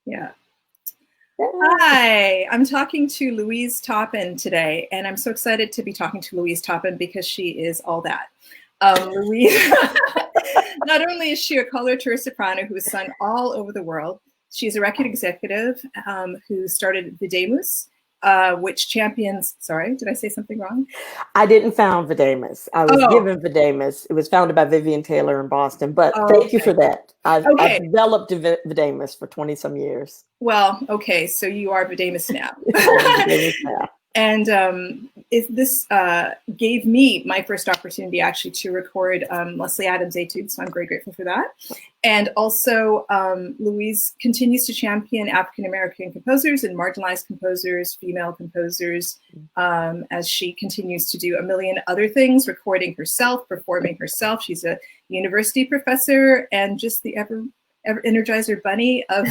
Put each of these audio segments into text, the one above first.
Yeah. Hi, I'm talking to Louise Toppin today, and I'm so excited to be talking to Louise Toppin because she is all that. Louise, not only is she a coloratura soprano who has sung all over the world, she's a record executive who started Videmus, which champions, sorry, did I say something wrong? I didn't found Videmus. I was given Videmus. It was founded by Vivian Taylor in Boston, but thank you for that. I've developed Videmus for 20 some years. Well, okay, so you are Videmus now. And this gave me my first opportunity actually to record Leslie Adams' Etudes, so I'm very grateful for that. And also, Louise continues to champion African-American composers and marginalized composers, female composers, as she continues to do a million other things, recording herself, performing herself. She's a university professor and just the ever Energizer bunny of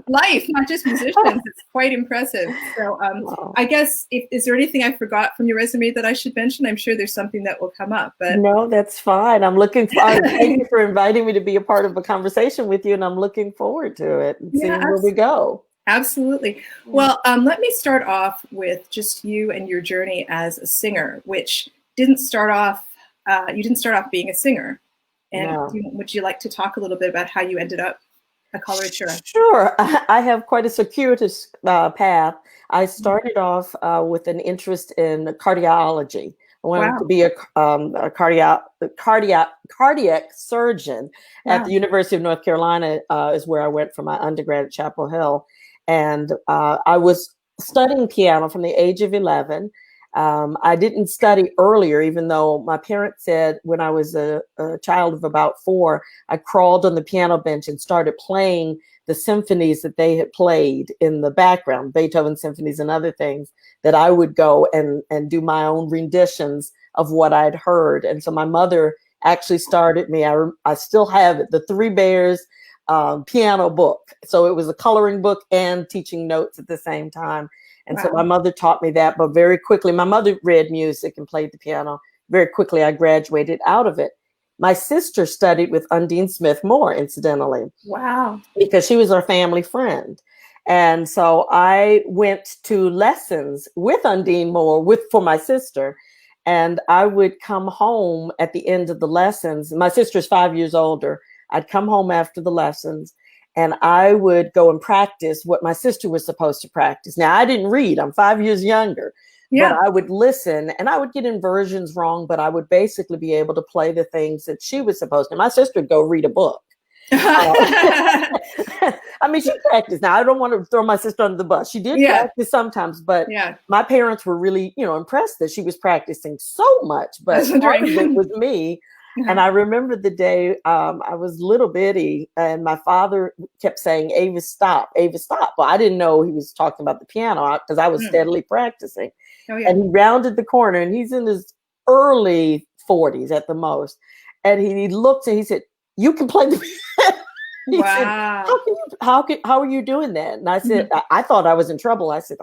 life, not just musicians. It's quite impressive. So I guess, is there anything I forgot from your resume that I should mention? I'm sure there's something that will come up. But no, that's fine. I'm looking forward. Thank you for inviting me to be a part of a conversation with you, and I'm looking forward to it and seeing where we go. Absolutely. Well, let me start off with just you and your journey as a singer, which didn't start off, you didn't start off being a singer. And would you like to talk a little bit about how you ended up a coloratura? Sure. I have quite a circuitous path. I started off with an interest in cardiology. I wanted to be a cardiac surgeon at the University of North Carolina is where I went for my undergrad at Chapel Hill. And I was studying piano from the age of 11. I didn't study earlier, even though my parents said when I was a child of about 4, I crawled on the piano bench and started playing the symphonies that they had played in the background, Beethoven symphonies and other things, that I would go and do my own renditions of what I'd heard. And so my mother actually started me. I still have it, the Three Bears piano book. So it was a coloring book and teaching notes at the same time. And so my mother taught me that, but very quickly, my mother read music and played the piano. Very quickly, I graduated out of it. My sister studied with Undine Smith Moore, incidentally. Wow. Because she was our family friend. And so I went to lessons with Undine Moore for my sister. And I would come home at the end of the lessons. My sister's 5 years older. I'd come home after the lessons and I would go and practice what my sister was supposed to practice. Now, I didn't read. I'm 5 years younger. But I would listen and I would get inversions wrong, but I would basically be able to play the things that she was supposed to. My sister would go read a book. I mean, she practiced. Now, I don't want to throw my sister under the bus. She did practice sometimes, but my parents were really, impressed that she was practicing so much. But part of it was me. And I remember the day I was little bitty and my father kept saying, Ava, stop, Ava, stop. Well, I didn't know he was talking about the piano because I was steadily practicing. And he rounded the corner and he's in his early 40s at the most. And he looked and he said, you can play the piano. He said, how are you doing that? And I said, I thought I was in trouble. I said,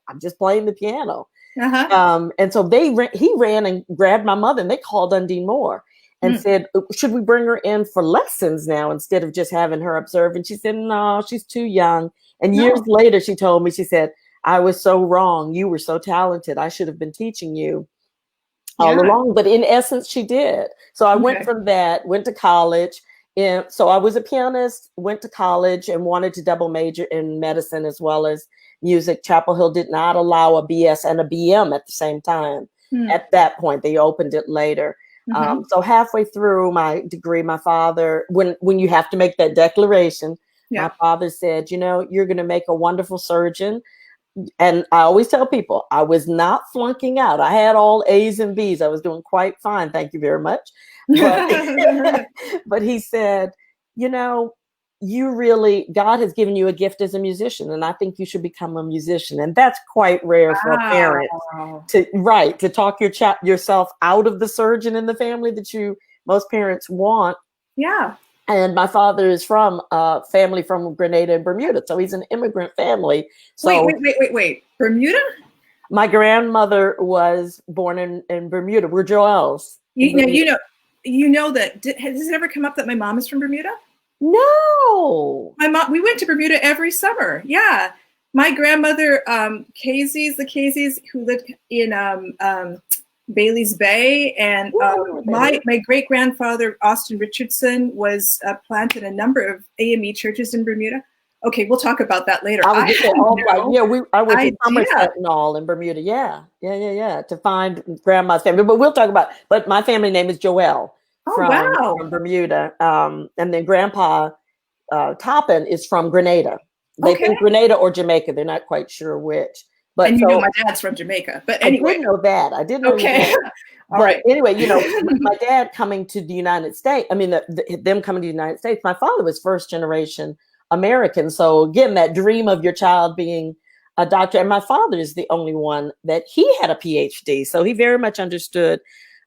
I'm just playing the piano. And so he ran and grabbed my mother and they called Undine Moore. And said, should we bring her in for lessons now instead of just having her observe? And she said, no, she's too young. And years later, she told me, she said, I was so wrong. You were so talented. I should have been teaching you all along. But in essence, she did. So I went from that, went to college. And so I was a pianist, went to college and wanted to double major in medicine as well as music. Chapel Hill did not allow a BS and a BM at the same time. At that point, they opened it later. So halfway through my degree, my father, when you have to make that declaration, my father said, you're going to make a wonderful surgeon. And I always tell people I was not flunking out. I had all A's and B's. I was doing quite fine. Thank you very much. But he said, God has given you a gift as a musician, and I think you should become a musician. And that's quite rare for a parent to talk yourself out of the surgeon in the family that most parents want. Yeah. And my father is from a family from Grenada and Bermuda, so he's an immigrant family. So wait, Bermuda? My grandmother was born in Bermuda. We're Joels. You know that. Has it ever come up that my mom is from Bermuda? No, Oh. My mom, we went to Bermuda every summer. Yeah. My grandmother, the Caseys, who lived in Bailey's Bay, and my great grandfather, Austin Richardson, was planted a number of AME churches in Bermuda. Okay, we'll talk about that later. I went to Somerset and all in Bermuda. Yeah. To find grandma's family, but we'll talk about. But my family name is Joelle from Bermuda, and then Grandpa Toppin is from Grenada. They think Grenada or Jamaica. They're not quite sure which. But and you know my dad's from Jamaica. But anyway, I did know that. I did know that. But anyway, my dad coming to the United States. I mean, them coming to the United States. My father was first generation American. So again, that dream of your child being a doctor. And my father is the only one that he had a PhD. So he very much understood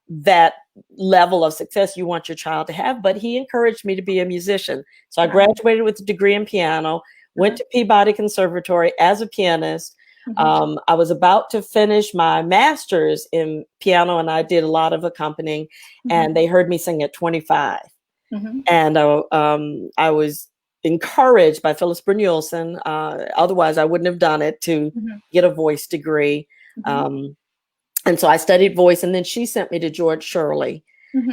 that level of success you want your child to have. But he encouraged me to be a musician. So I graduated with a degree in piano, went to Peabody Conservatory as a pianist. I was about to finish my master's in piano, and I did a lot of accompanying, and they heard me sing at 25. And I was encouraged by Phyllis Brynjolfsson. Otherwise, I wouldn't have done it, to get a voice degree. And so I studied voice, and then she sent me to George Shirley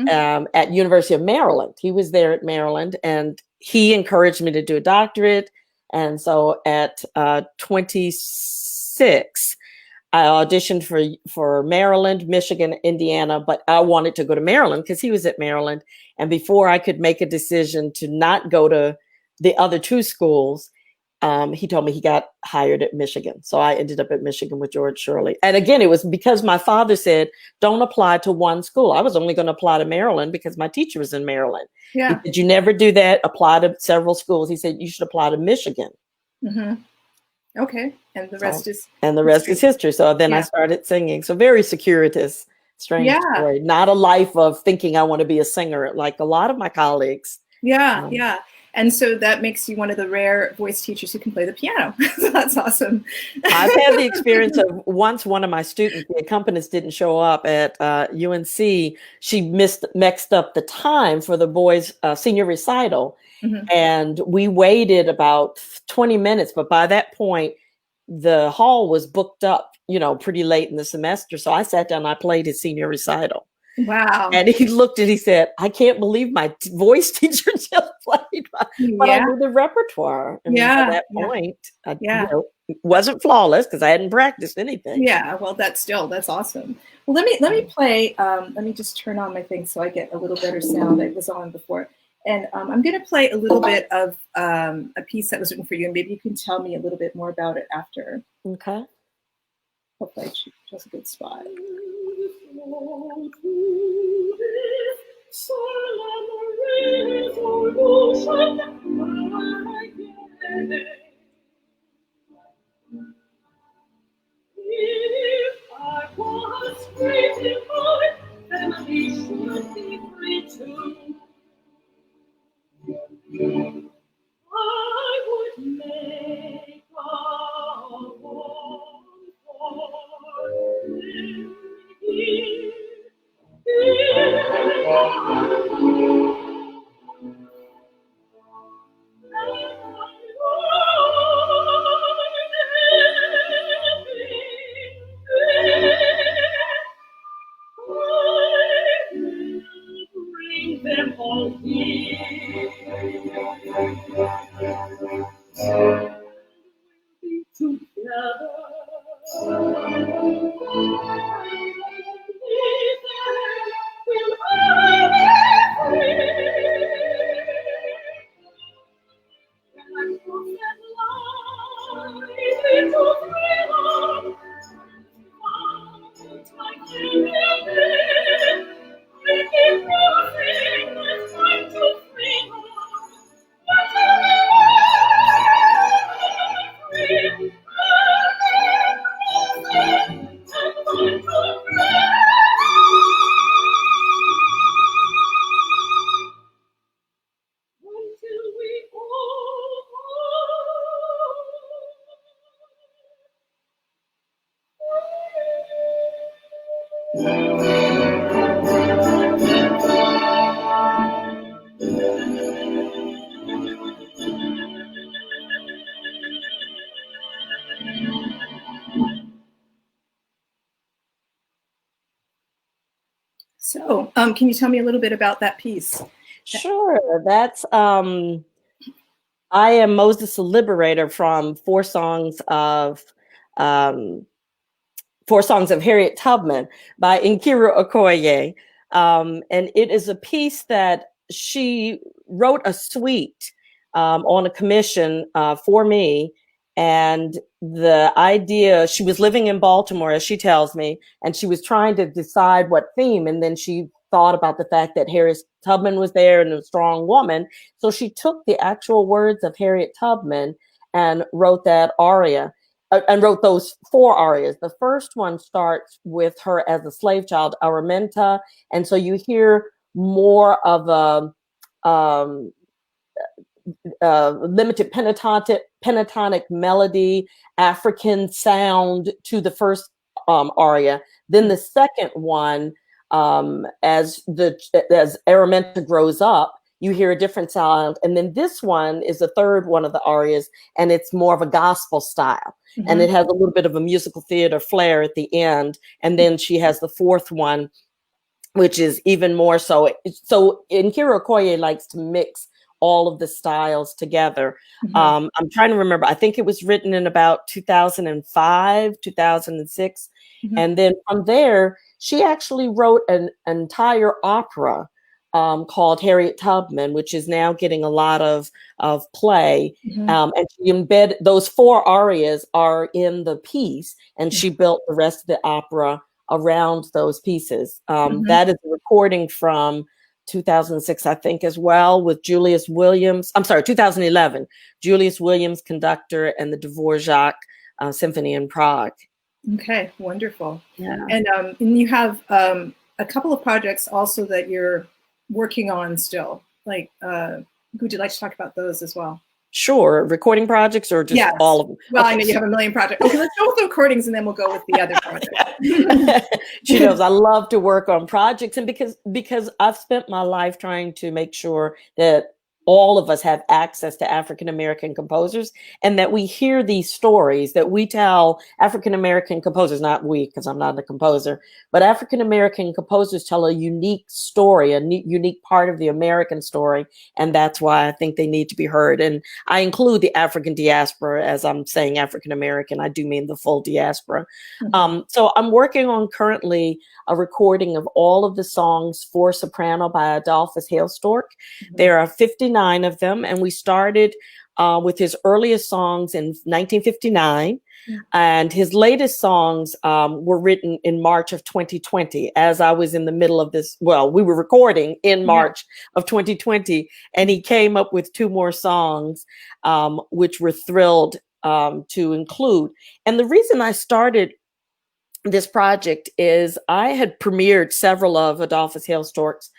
at University of Maryland. He was there at Maryland, and he encouraged me to do a doctorate. And so at 26, I auditioned for Maryland, Michigan, Indiana, but I wanted to go to Maryland because he was at Maryland. And before I could make a decision to not go to the other two schools, he told me he got hired at Michigan. So I ended up at Michigan with George Shirley. And again, it was because my father said, don't apply to one school. I was only going to apply to Maryland because my teacher was in Maryland. Yeah. He said, you never do that. Apply to several schools. He said, you should apply to Michigan. Okay. And the rest is history. So then I started singing. So very circuitous, strange story. Not a life of thinking I want to be a singer like a lot of my colleagues. Yeah. And so that makes you one of the rare voice teachers who can play the piano. So that's awesome. I've had the experience of once one of my students, the accompanist, didn't show up at UNC. She mixed up the time for the boys' senior recital. And we waited about 20 minutes. But by that point, the hall was booked up, pretty late in the semester. So I sat down and I played his senior recital. Wow. And he looked and he said, I can't believe my voice teacher just played, but I knew the repertoire. And at that point, it wasn't flawless because I hadn't practiced anything. Yeah, well, that's awesome. Well, let me play, let me just turn on my thing so I get a little better sound. It was on before. And I'm going to play a little bit of a piece that was written for you, and maybe you can tell me a little bit more about it after. Okay. Hopefully I chose a good spot. If I was free to find, then he should be free too. I would make a home for him. Them all here. Be together. We'll all be free. And forget life into freedom. Like you we keep moving, let's fight to freedom. So, can you tell me a little bit about that piece? Sure. That's I am Moses Liberator from um, Four Songs of Harriet Tubman by Nkiru Okoye. And it is a piece that she wrote a suite on a commission for me. And the idea, she was living in Baltimore, as she tells me, and she was trying to decide what theme. And then she thought about the fact that Harriet Tubman was there and a strong woman. So she took the actual words of Harriet Tubman and wrote that aria. And wrote those four arias. The first one starts with her as a slave child, Araminta, and so you hear more of limited pentatonic melody, African sound to the first aria. Then the second one, as Araminta grows up, you hear a different sound. And then this one is the third one of the arias, and it's more of a gospel style. Mm-hmm. And it has a little bit of a musical theater flair at the end. And then she has the fourth one, which is even more so. So Nkiru Okoye likes to mix all of the styles together. Mm-hmm. I'm trying to remember. I think it was written in about 2005, 2006. Mm-hmm. And then from there, she actually wrote an entire opera called Harriet Tubman, which is now getting a lot of play. Mm-hmm. And she embedded those four arias are in the piece, and she built the rest of the opera around those pieces. Mm-hmm. That is a recording from 2006, I think, as well, with Julius Williams. I'm sorry, 2011. Julius Williams, conductor, and the Dvorak Symphony in Prague. Okay, wonderful. Yeah. And you have a couple of projects also that you're working on still. Like, would you like to talk about those as well? Sure. Recording projects or just all of them? Well, okay. I know you have a million projects. Okay, let's go with the recordings and then we'll go with the other projects. She knows I love to work on projects, and because I've spent my life trying to make sure that all of us have access to African-American composers, and that we hear these stories, that we tell African-American composers, not we, because I'm not a composer, but African-American composers tell a unique story, a unique part of the American story. And that's why I think they need to be heard. And I include the African diaspora. As I'm saying African-American, I do mean the full diaspora. Mm-hmm. So I'm working on currently a recording of all of the songs for soprano by Adolphus Hailstork. Mm-hmm. There are 59 of them, and we started with his earliest songs in 1959, and his latest songs were written in March of 2020, as I was in the middle of this. Well, we were recording in March of 2020, and he came up with 2 more songs, which we're thrilled to include. And the reason I started this project is I had premiered several of Adolphus Hailstork's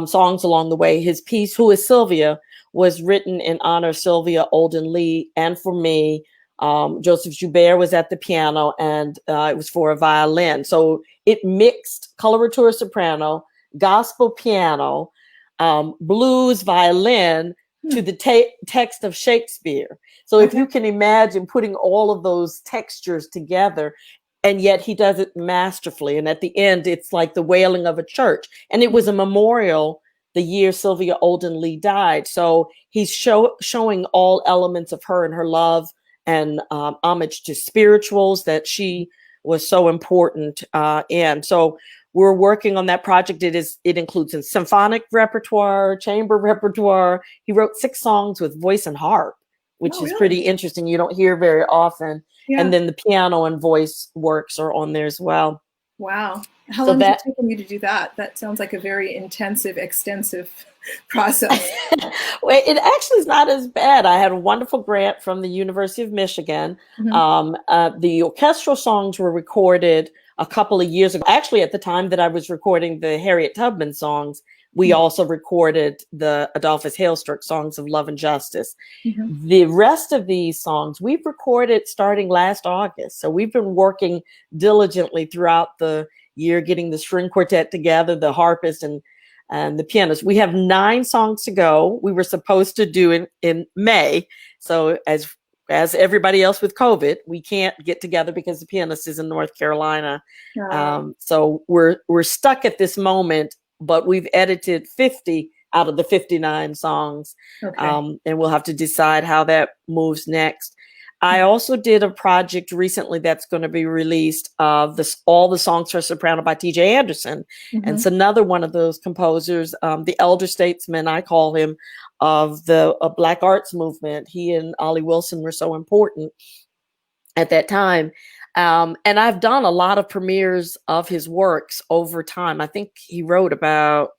songs along the way. His piece, Who is Sylvia, was written in honor of Sylvia Olden Lee and for me. Joseph Joubert was at the piano, and it was for a violin. So it mixed coloratura soprano, gospel piano, blues violin to the text of Shakespeare. So if you can imagine putting all of those textures together, and yet he does it masterfully. And at the end, it's like the wailing of a church. And it was a memorial the year Sylvia Olden Lee died. So he's showing all elements of her and her love and homage to spirituals that she was so important in. So we're working on that project. It includes a symphonic repertoire, chamber repertoire. He wrote 6 songs with voice and harp, which is pretty interesting. You don't hear very often. Yeah. And then the piano and voice works are on there as well. Wow. How long has it taken you to do that? That sounds like a very intensive, extensive process. Well, it actually is not as bad. I had a wonderful grant from the University of Michigan. Mm-hmm. The orchestral songs were recorded a couple of years ago. Actually, at the time that I was recording the Harriet Tubman songs, we also recorded the Adolphus Hailstork songs of Love and Justice. Mm-hmm. The rest of these songs we've recorded starting last August. So we've been working diligently throughout the year, getting the string quartet together, the harpist and the pianist. We have 9 songs to go. We were supposed to do it in May. So as as everybody else with COVID, we can't get together because the pianist is in North Carolina. So we're stuck at this moment, but we've edited 50 out of the 59 songs. And we'll have to decide how that moves next. I also did a project recently that's going to be released of all the songs for soprano by T.J. Anderson. And it's another one of those composers, the elder statesman, I call him, of the Black arts movement. He and Ollie Wilson were so important at that time. And I've done a lot of premieres of his works over time. I think he wrote about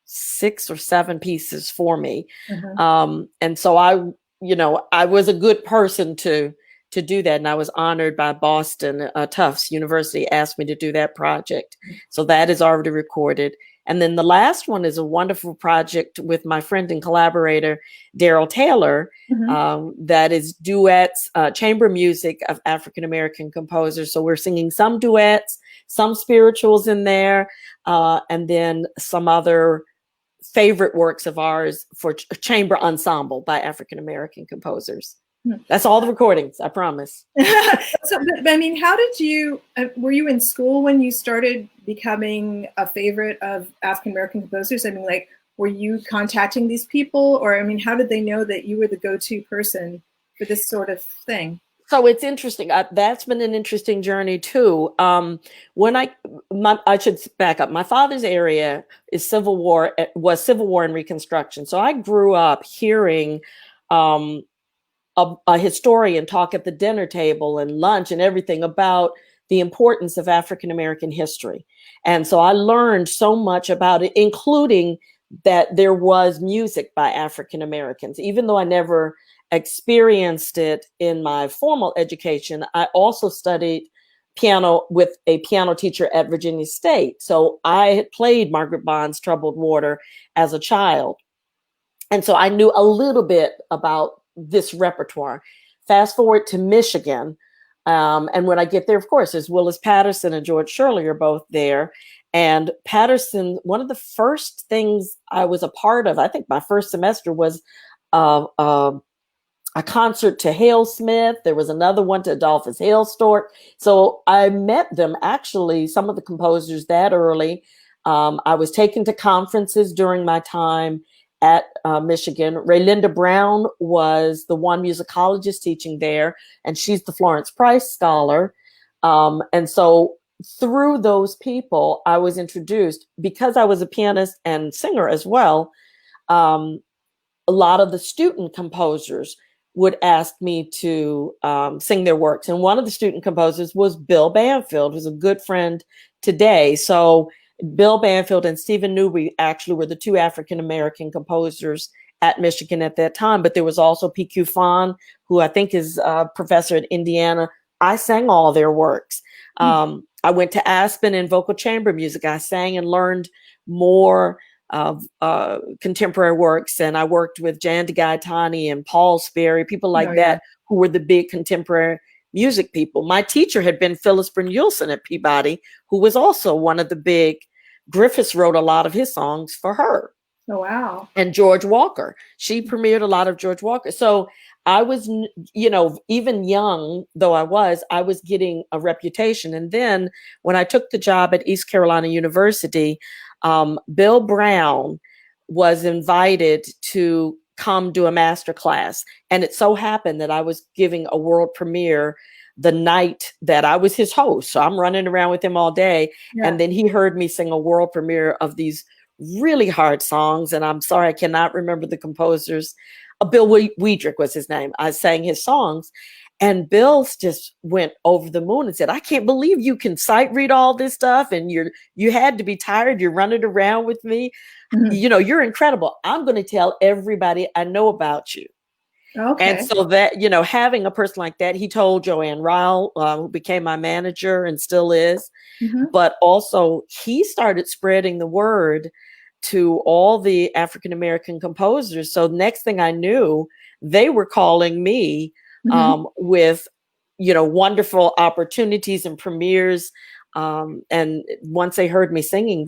6 or 7 pieces for me. And so I was a good person to do that. And I was honored by Boston, Tufts University asked me to do that project. So that is already recorded. And then the last one is a wonderful project with my friend and collaborator, Daryl Taylor, that is duets, chamber music of African-American composers. So we're singing some duets, some spirituals in there, and then some other favorite works of ours for chamber ensemble by African-American composers. That's all the recordings, I promise. So, but I mean, how did you, were you in school when you started becoming a favorite of African-American composers? I mean, like, were you contacting these people, or, I mean, how did they know that you were the go-to person for this sort of thing? So it's interesting. That's been an interesting journey too. When I should back up. My father's area is Civil War and Reconstruction. So I grew up hearing a historian talk at the dinner table and lunch and everything about the importance of African-American history. And so I learned so much about it, including that there was music by African-Americans. Even though I never experienced it in my formal education, I also studied piano with a piano teacher at Virginia State. So I had played Margaret Bond's Troubled Water as a child. And so I knew a little bit about this repertoire. Fast forward to Michigan. And when I get there, of course, there's Willis Patterson and George Shirley are both there. And Patterson, one of the first things I was a part of, I think my first semester, was a concert to Hale Smith. There was another one to Adolphus Hailstork. So I met them, actually, some of the composers that early. I was taken to conferences during my time at Michigan. Raylinda Brown was the one musicologist teaching there, and she's the Florence Price Scholar. And so through those people, I was introduced, because I was a pianist and singer as well. A lot of the student composers would ask me to sing their works. And one of the student composers was Bill Banfield, who's a good friend today. So Bill Banfield and Stephen Newby actually were the 2 African-American composers at Michigan at that time. But there was also P.Q. Fawn, who I think is a professor at Indiana. I sang all their works. I went to Aspen in vocal chamber music. I sang and learned more of contemporary works. And I worked with Jan DeGaetani and Paul Sperry, people like that, who were the big contemporary music people. My teacher had been Phyllis Brynjolfsson at Peabody, who was also one of the big. Griffiths wrote a lot of his songs for her. Oh, wow. And George Walker. She premiered a lot of George Walker. So I was, even young though I was getting a reputation. And then when I took the job at East Carolina University, Bill Brown was invited to come do a master class. And it so happened that I was giving a world premiere the night that I was his host. So I'm running around with him all day. Yeah. And then he heard me sing a world premiere of these really hard songs. And I'm sorry, I cannot remember the composers. Bill Weidrich was his name. I sang his songs. And Bill just went over the moon and said, I can't believe you can sight read all this stuff. And you had to be tired. You're running around with me. Mm-hmm. You're incredible. I'm going to tell everybody I know about you. Okay. And so that, having a person like that, he told Joanne Ryle, who became my manager and still is, mm-hmm. but also he started spreading the word to all the African-American composers. So next thing I knew, they were calling me mm-hmm. With, wonderful opportunities and premieres. And once they heard me singing,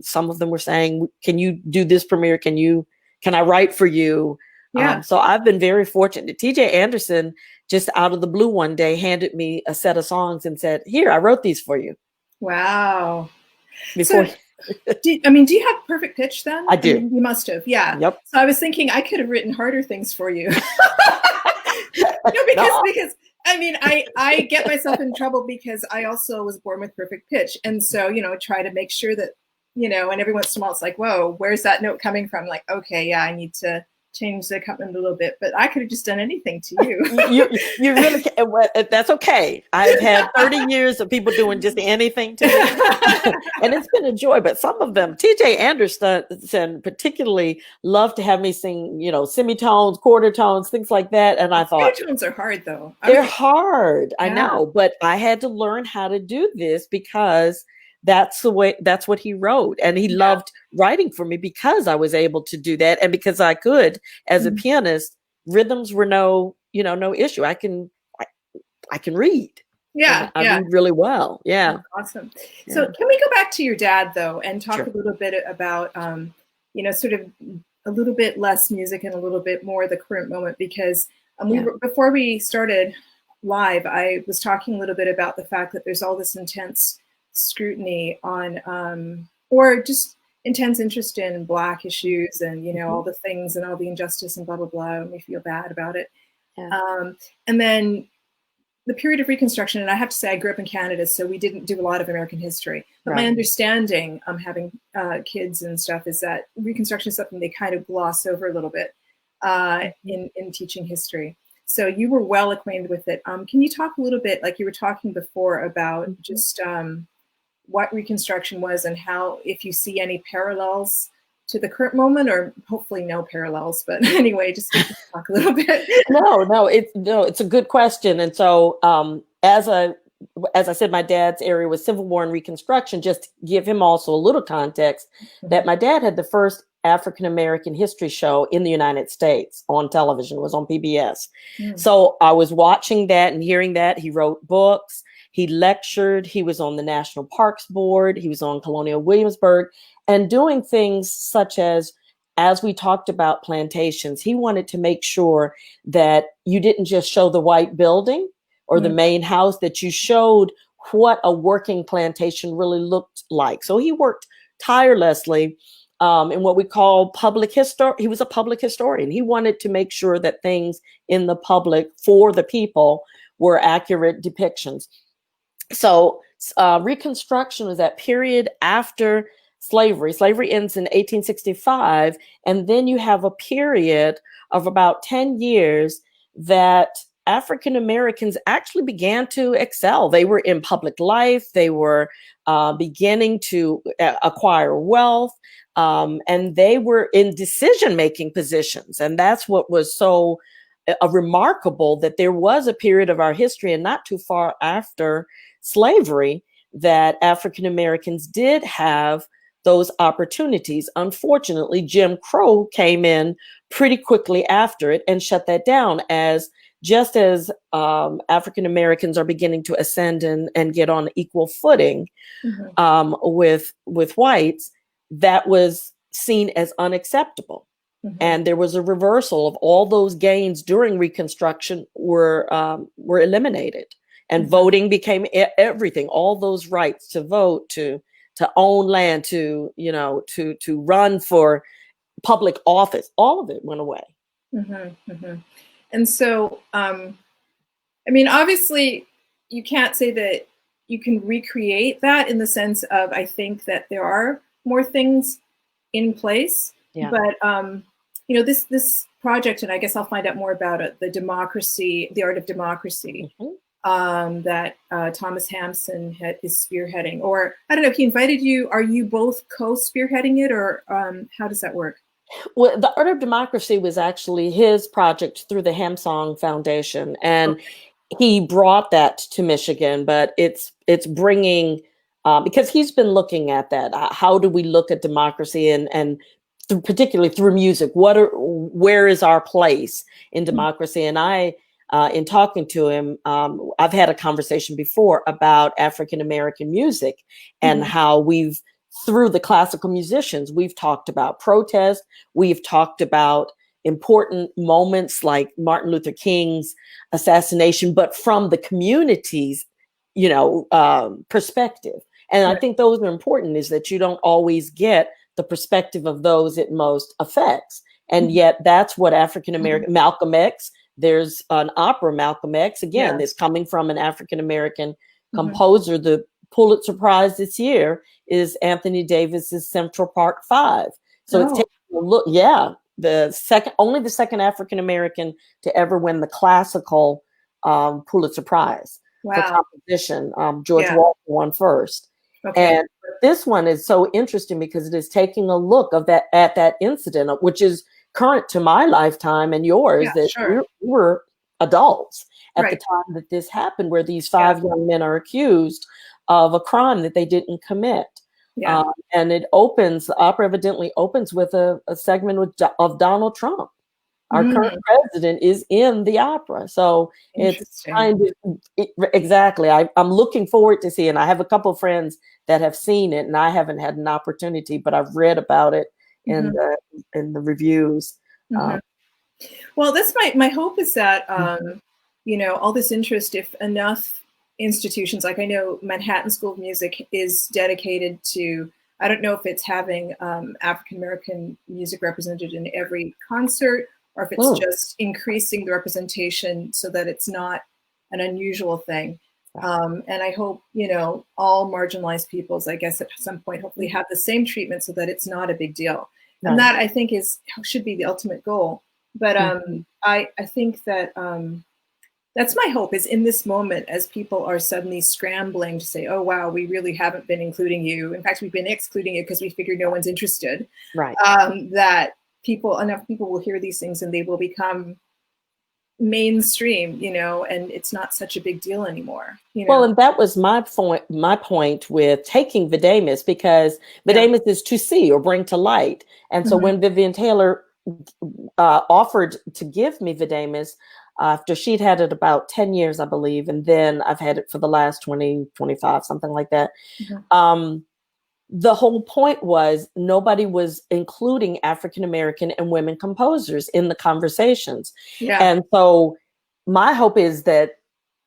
some of them were saying, can you do this premiere? Can I write for you? Yeah. So I've been very fortunate. TJ Anderson just out of the blue one day handed me a set of songs and said, "Here, I wrote these for you." Wow. Before So, do you have perfect pitch then? I do. You must have. Yeah. Yep. So I was thinking I could have written harder things for you. No, because I mean, I get myself in trouble because I also was born with perfect pitch. And so, try to make sure that, and every once in a while it's like, whoa, where's that note coming from? Like, okay, yeah, I need to change the accompaniment a little bit, but I could have just done anything to you. you really can. Well, that's okay. I've had 30 years of people doing just anything to me, and it's been a joy. But some of them, TJ Anderson particularly, loved to have me sing, semitones, quarter tones, things like that. And I thought, semitones are hard though. They're hard. Yeah. I know, but I had to learn how to do this because that's what he wrote. And he loved writing for me because I was able to do that. And because I could, as a pianist, rhythms were no issue. I can read. Yeah. I read really well. Yeah. That's awesome. Yeah. So can we go back to your dad though, and talk Sure. a little bit about, sort of a little bit less music and a little bit more the current moment, because before we started live, I was talking a little bit about the fact that there's all this intense scrutiny on, or just intense interest in Black issues and, all the things and all the injustice and blah, blah, blah, and we feel bad about it. Yeah. And then the period of Reconstruction, and I have to say I grew up in Canada, so we didn't do a lot of American history. But my understanding, having kids and stuff, is that Reconstruction is something they kind of gloss over a little bit in teaching history. So you were well acquainted with it. Can you talk a little bit, like you were talking before, about just what Reconstruction was and how, if you see any parallels to the current moment, or hopefully no parallels, but anyway, just talk a little bit. No, it's a good question. And so as I said, my dad's area was Civil War and Reconstruction. Just to give him also a little context, that my dad had the first African-American history show in the United States on television. It was on PBS. So I was watching that and hearing that. He wrote books. He lectured. He was on the National Parks Board. He was on Colonial Williamsburg, and doing things such as we talked about plantations. He wanted to make sure that you didn't just show the white building or the main house, that you showed what a working plantation really looked like. So he worked tirelessly in what we call public history. He was a public historian. He wanted to make sure that things in the public for the people were accurate depictions. So Reconstruction was that period after slavery. Slavery ends in 1865, and then you have a period of about 10 years that African Americans actually began to excel. They were in public life. They were beginning to acquire wealth, and they were in decision-making positions. And that's what was so remarkable, that there was a period of our history, and not too far after slavery, that African Americans did have those opportunities. Unfortunately, Jim Crow came in pretty quickly after it and shut that down, as African Americans are beginning to ascend and get on equal footing with whites, that was seen as unacceptable. And there was a reversal of all those gains during Reconstruction were eliminated, and voting became everything. All those rights to vote, to own land, to run for public office, all of it went away. And so, I mean, obviously, you can't say that you can recreate that, in the sense of, I think that there are more things in place, but this project, and I guess I'll find out more about it, the art of democracy, that Thomas Hampson is spearheading. Or I don't know, he invited you. Are you both co-spearheading it, or how does that work? Well, the Art of Democracy was actually his project through the Hamsong Foundation, and he brought that to Michigan. But it's bringing, because he's been looking at that. How do we look at democracy, and particularly through music? Where is our place in democracy? And I, in talking to him, I've had a conversation before about African American music, and how through the classical musicians, we've talked about protest, we've talked about important moments like Martin Luther King's assassination, but from the community's, perspective. And I think those are important, is that you don't always get the perspective of those it most affects. And yet that's what African-American, Malcolm X, there's an opera, Malcolm X, again, that's coming from an African-American composer. The Pulitzer Prize this year is Anthony Davis's Central Park Five. So it's taking a look, only the second African-American to ever win the classical Pulitzer Prize for composition. George Walker won first. And this one is so interesting because it is taking a look at that incident, which is current to my lifetime and yours, we were adults at the time that this happened, where these 5 young men are accused of a crime that they didn't commit. And the opera evidently opens with a segment of Donald Trump. Our current president is in the opera. So it's exactly. I'm looking forward to seeing. I have a couple of friends that have seen it, and I haven't had an opportunity, but I've read about it in the reviews. Well, that's my hope is that, all this interest, if enough institutions, like I know Manhattan School of Music is dedicated to, I don't know if it's having African-American music represented in every concert, or if it's just increasing the representation so that it's not an unusual thing. And I hope, all marginalized peoples, I guess at some point, hopefully have the same treatment so that it's not a big deal. And that, I think, should be the ultimate goal. But I think that that's my hope, is in this moment, as people are suddenly scrambling to say, oh, wow, we really haven't been including you. In fact, we've been excluding you because we figured no one's interested. That enough people will hear these things and they will become mainstream, and it's not such a big deal anymore. Well, and that was my point with taking Videmus, because Videmus is to see or bring to light. And so when Vivian Taylor offered to give me Videmus, after she'd had it about 10 years, I believe, and then I've had it for the last 20, 25, something like that. The whole point was nobody was including African-American and women composers in the conversations. And so my hope is that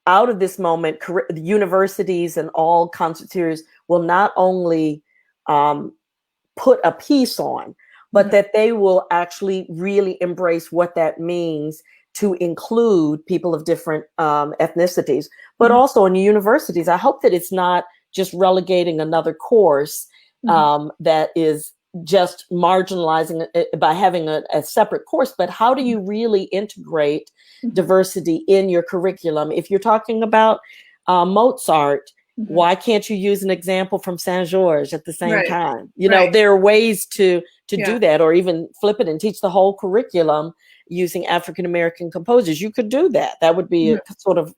out of this moment, the universities and all concertors will not only put a piece on, but that they will actually really embrace what that means to include people of different ethnicities. But also in the universities, I hope that it's not just relegating another course that is just marginalizing it by having a separate course. But how do you really integrate diversity in your curriculum? If you're talking about Mozart, why can't you use an example from Saint Georges at the same time? There are ways to do that, or even flip it and teach the whole curriculum using African-American composers. You could do that. That would be a sort of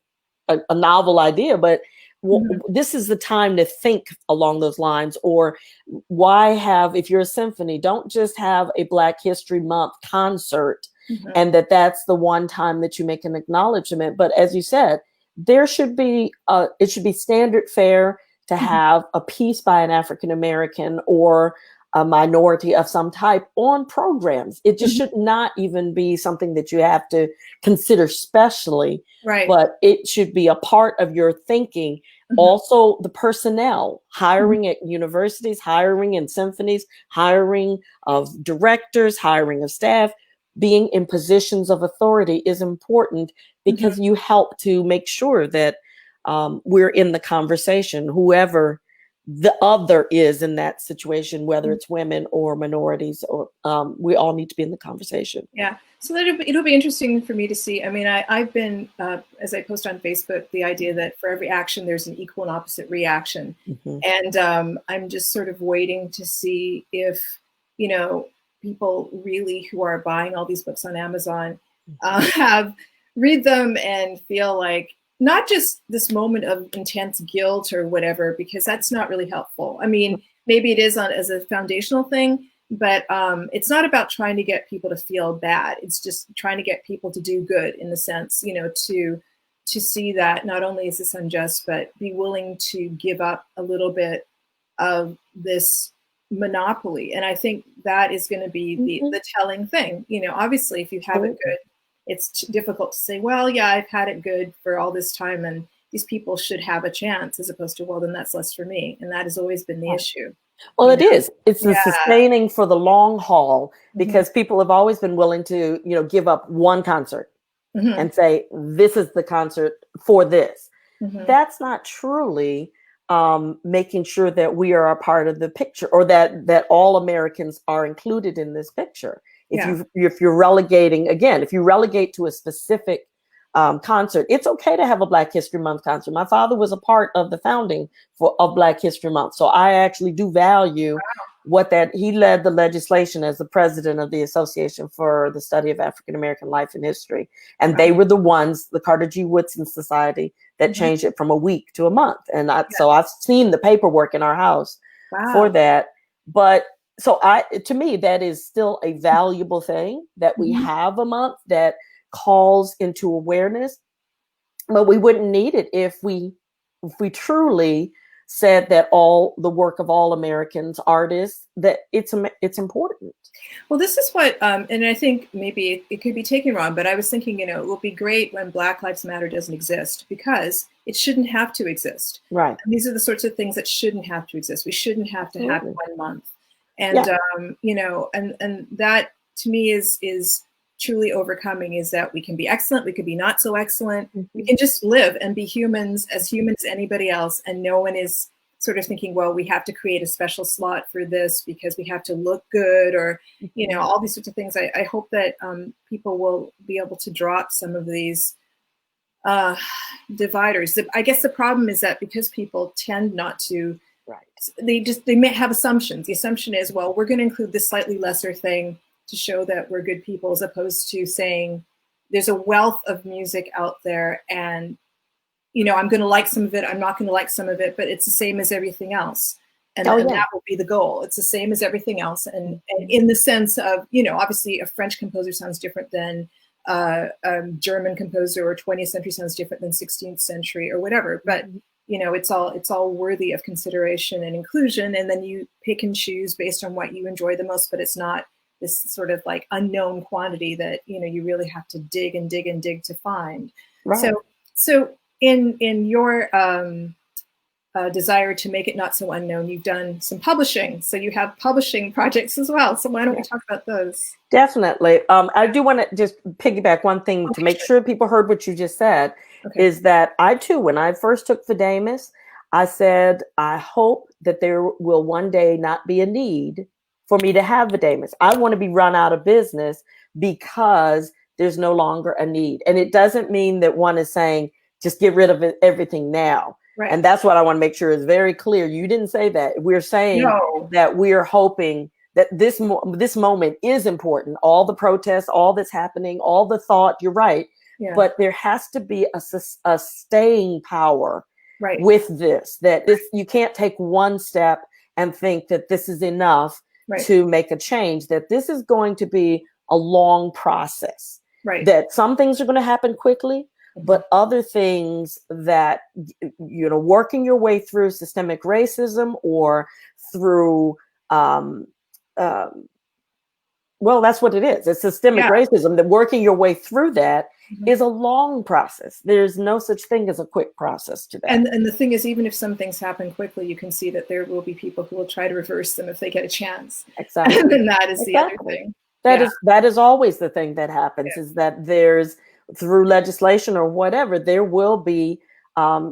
a novel idea, but this is the time to think along those lines. Or why if you're a symphony, don't just have a Black History Month concert and that's the one time that you make an acknowledgement. But as you said, it should be standard fare to have a piece by an African-American or a minority of some type on programs. It just should not even be something that you have to consider specially, but it should be a part of your thinking. Also, the personnel, hiring at universities, hiring in symphonies, hiring of directors, hiring of staff, being in positions of authority is important, because you help to make sure that we're in the conversation, whoever the other is in that situation, whether it's women or minorities, or we all need to be in the conversation. So it'll be interesting for me to see. I mean, I've been, as I post on Facebook, the idea that for every action, there's an equal and opposite reaction. And I'm just sort of waiting to see if, people really who are buying all these books on Amazon read them and feel like, not just this moment of intense guilt or whatever, because that's not really helpful. I mean, maybe it is as a foundational thing, but it's not about trying to get people to feel bad. It's just trying to get people to do good, in the sense, to see that not only is this unjust, but be willing to give up a little bit of this monopoly. And I think that is going to be the telling thing. You know, obviously, if you have it good, it's difficult to say, well, yeah, I've had it good for all this time, and these people should have a chance, as opposed to, well, then that's less for me. And that has always been the issue. Well, it is. It's the Yeah. sustaining for the long haul, because people have always been willing to, you know, give up one concert and say, this is the concert for this. That's not truly making sure that we are a part of the picture, or that all Americans are included in this picture. If you're relegating, again, if you relegate to a specific concert, it's okay to have a Black History Month concert. My father was a part of the founding of Black History Month, so I actually do value what that he led the legislation as the president of the Association for the Study of African American Life and History, and they were the ones, the Carter G. Woodson Society, that changed it from a week to a month. And so I've seen the paperwork in our house for that. But so to me, that is still a valuable thing that we have a month that calls into awareness, but we wouldn't need it if we truly said that all the work of all Americans, artists, that it's important. Well, this is what, and I think maybe it could be taken wrong, but I was thinking, you know, it will be great when Black Lives Matter doesn't exist, because it shouldn't have to exist. Right. And these are the sorts of things that shouldn't have to exist. We shouldn't have to have 1 month. And, you know, and that to me is truly overcoming, is that we can be excellent, we could be not so excellent, we can just live and be humans as anybody else, and no one is sort of thinking, well, we have to create a special slot for this because we have to look good, or, you know, all these sorts of things. I hope that people will be able to drop some of these dividers. I guess the problem is that because people tend not to, they may have assumptions. The assumption is, well, we're going to include this slightly lesser thing to show that we're good people, as opposed to saying there's a wealth of music out there, and, you know, I'm going to like some of it, I'm not going to like some of it, but it's the same as everything else. And, and that will be the goal. It's the same as everything else. And in the sense of, you know, obviously a French composer sounds different than a German composer, or 20th century sounds different than 16th century or whatever. But, you know, it's all worthy of consideration and inclusion. And then you pick and choose based on what you enjoy the most, but it's not this sort of like unknown quantity that, you know, you really have to dig and dig and dig to find. Right. So in your desire to make it not so unknown, you've done some publishing. So you have publishing projects as well. So why don't we talk about those? Definitely. I do want to just piggyback one thing to make sure people heard what you just said, is that I too, when I first took Fidemus, I said, I hope that there will one day not be a need for me to have Fidemus. I want to be run out of business because there's no longer a need. And it doesn't mean that one is saying, just get rid of everything now. Right. And that's what I want to make sure is very clear. You didn't say that. We're saying that we're hoping that this moment is important. All the protests, all that's happening, all the thought, you're right. Yeah. But there has to be a staying power with this, that you can't take one step and think that this is enough to make a change, that this is going to be a long process, that some things are going to happen quickly, but other things that, you know, working your way through systemic racism or through, well, that's what it is. It's systemic racism, that working your way through that is a long process. There's no such thing as a quick process to that. And the thing is, even if some things happen quickly, you can see that there will be people who will try to reverse them if they get a chance. Exactly. And that is the other thing. That is always the thing that happens, is that there's, through legislation or whatever, there will be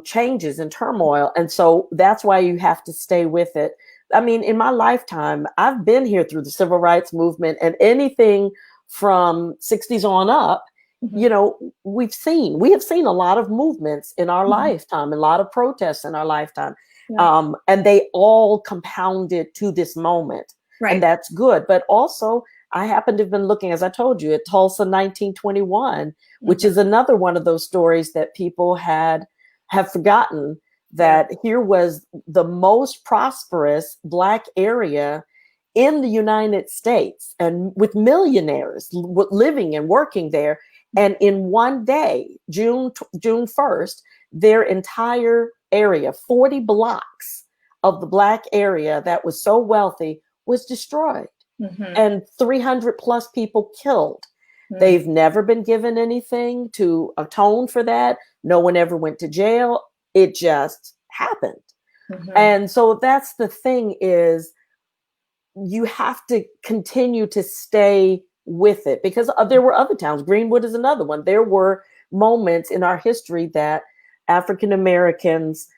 changes and turmoil. And so that's why you have to stay with it. I mean, in my lifetime, I've been here through the civil rights movement, and anything from 60s on up, you know, we have seen a lot of movements in our lifetime, a lot of protests in our lifetime. And they all compounded to this moment. And that's good. But also, I happen to have been looking, as I told you, at Tulsa 1921, which is another one of those stories that people have forgotten, that here was the most prosperous Black area in the United States, and with millionaires living and working there. And in one day, June 1st, their entire area, 40 blocks of the Black area that was so wealthy, was destroyed Mm-hmm. and 300 plus people killed. Mm-hmm. They've never been given anything to atone for that. No one ever went to jail. It just happened. Mm-hmm. And so that's the thing, is you have to continue to stay with it, because there were other towns. Greenwood is another one. There were moments in our history that African Americans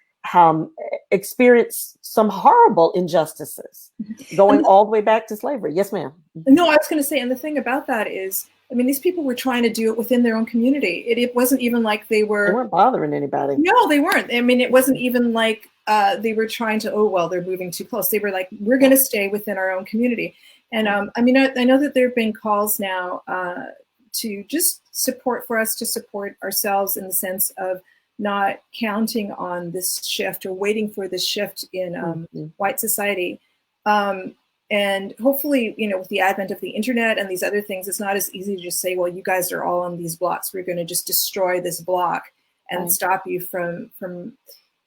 experienced some horrible injustices, going all the way back to slavery. Yes, ma'am. No, I was going to say, and the thing about that is, I mean, these people were trying to do it within their own community. It wasn't even like they weren't bothering anybody. No, they weren't. I mean, it wasn't even like they were trying to, oh, well, they're moving too close. They were like, we're going to stay within our own community. And I mean, I know that there have been calls now to just for us to support ourselves, in the sense of not counting on this shift or waiting for this shift in white society. And hopefully, you know, with the advent of the internet and these other things, it's not as easy to just say, well, you guys are all on these blocks. We're going to just destroy this block and stop you from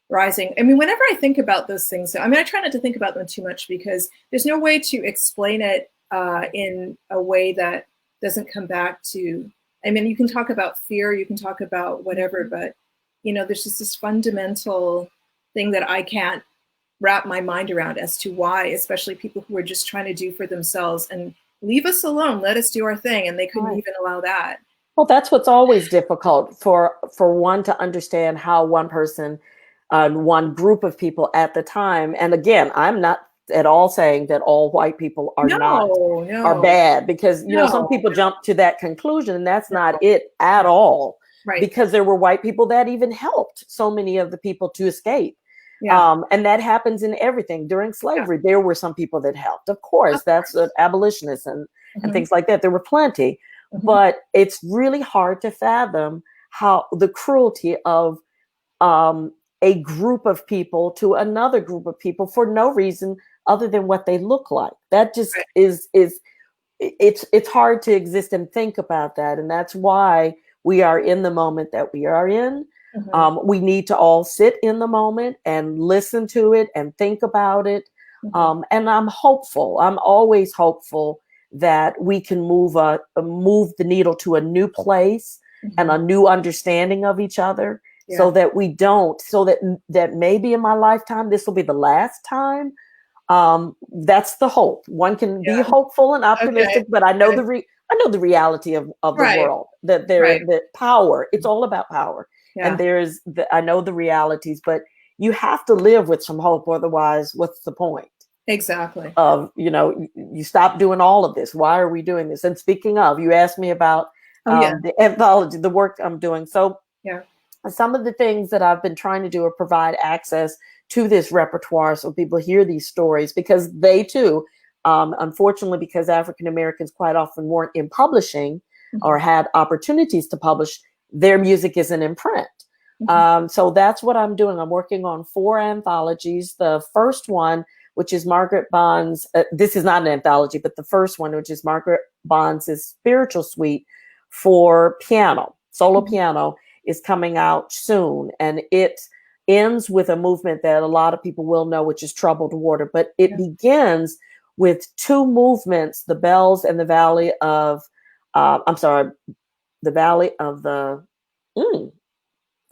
rising. I mean, whenever I think about those things, I mean, I try not to think about them too much, because there's no way to explain it in a way that doesn't come back to, I mean, you can talk about fear, you can talk about whatever, but, you know, there's just this fundamental thing that I can't wrap my mind around as to why, especially people who are just trying to do for themselves and leave us alone, let us do our thing. And they couldn't even allow that. Well, that's what's always difficult for one to understand, how one person, one group of people at the time. And again, I'm not at all saying that all white people are are bad, because you know, some people jump to that conclusion, and that's not it at all. Right. Because there were white people that even helped so many of the people to escape. Yeah. And that happens in everything. During slavery, there were some people that helped. Of course, that's abolitionists and things like that. There were plenty. But it's really hard to fathom how the cruelty of a group of people to another group of people for no reason other than what they look like. That just it's hard to exist and think about that. And that's why we are in the moment that we are in. We need to all sit in the moment and listen to it and think about it. And I'm hopeful. I'm always hopeful that we can move the needle to a new place and a new understanding of each other, so that we don't, that maybe in my lifetime, this will be the last time. That's the hope. One can be hopeful and optimistic, but I know the reality of the world, that that power, it's all about power. And I know the realities, but you have to live with some hope. Otherwise, what's the point? Exactly. Of, you know, you stop doing all of this. Why are we doing this? And speaking of, you asked me about the anthology, the work I'm doing. So some of the things that I've been trying to do are provide access to this repertoire, so people hear these stories, because they too, unfortunately, because African Americans quite often weren't in publishing or had opportunities to publish, their music isn't in print. So that's what I'm doing. I'm working on 4 anthologies. The first one, which is Margaret Bond's, this is not an anthology, but the first one, which is Margaret Bond's Spiritual Suite for piano, solo piano, is coming out soon. And it ends with a movement that a lot of people will know, which is Troubled Water. But it begins with 2 movements, the Bells and the Valley of, the Valley of the,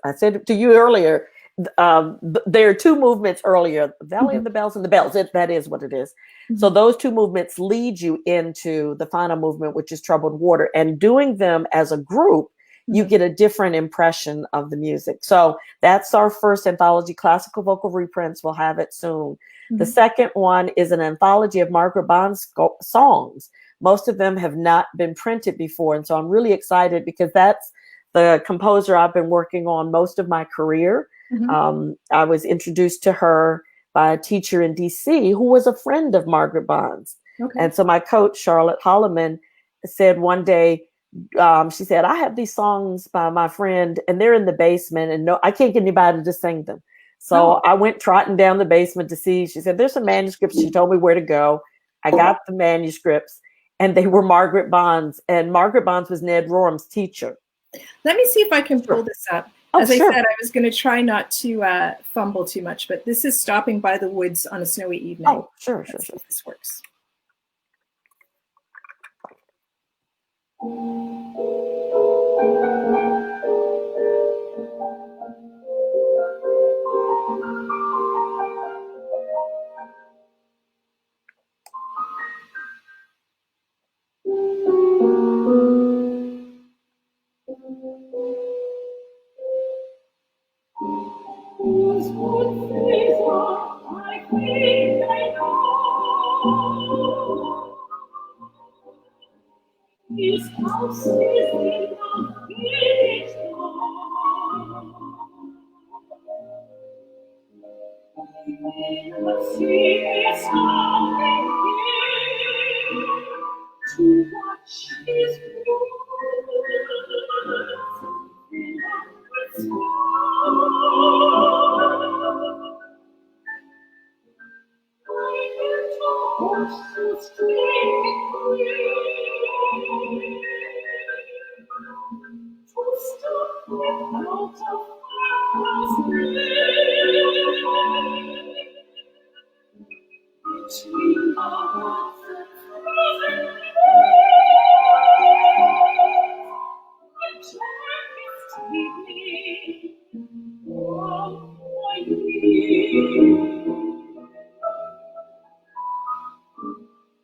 I said it to you earlier, there are 2 movements earlier, Valley of the Bells and the Bells, that is what it is. So those 2 movements lead you into the final movement, which is Troubled Water. And doing them as a group, you get a different impression of the music. So that's our first anthology, Classical Vocal Reprints. We'll have it soon. The second one is an anthology of Margaret Bond's songs. Most of them have not been printed before. And so I'm really excited, because that's the composer I've been working on most of my career. I was introduced to her by a teacher in DC who was a friend of Margaret Bond's. And so my coach, Charlotte Holloman, said one day, she said, I have these songs by my friend and they're in the basement, and I can't get anybody to sing them. So I went trotting down the basement to see. She said, there's some manuscripts. She told me where to go. I got the manuscripts, and they were Margaret Bond's. And Margaret Bond's was Ned Rorum's teacher. Let me see if I can pull this up. As I said, I was going to try not to fumble too much, but this is Stopping by the Woods on a Snowy Evening. Sure. Let's see if this works. Whose footsteps are I think I know. His house is in the village door. I may not see his coming here to watch his movements in the sky. I hear the horses straining free to stop without a farmer's grave. Between the woods and frozen fields, the track is taking all I need.